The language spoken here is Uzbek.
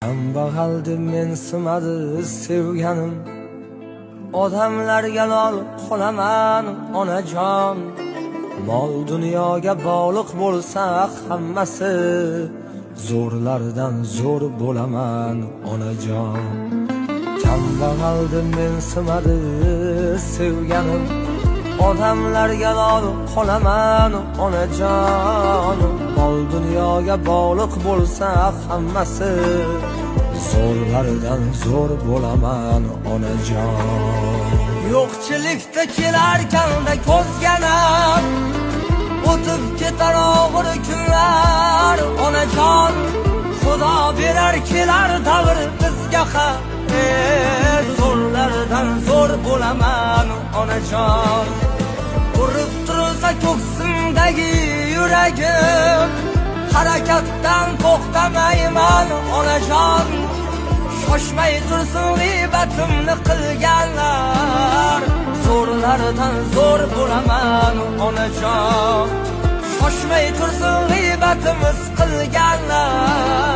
Kambag'aldi mensimadi sevganim, odamlarga lol qolaman onajon. Mol dunyoga bog'liq bo'lsa hammasi, zo'rlardan zo'r bo'laman onajon. Kambag'aldi mensimadi sevganim, odamlarga lol qolaman onajon. Mol dunyoga bog'liq bo'lsa hammasi, zo'rlardan zo'r bo'laman onajon. Yo'qchilikda kelarkanda ko'zganam, o'tib ketar og'ir kunlar onajon. Xudo berar kelar davr bizga ham, zo'rlardan zo'r bo'laman onajon. Urib tursa ko'ksimdagi yuragim, harakatdan to'xtamayman onajon. Shoshmay tursin g'iybatimni qilganlar, zo'rlardan zo'r bo'laman onajon. Shoshmay tursin g'iybatimiz qilganlar,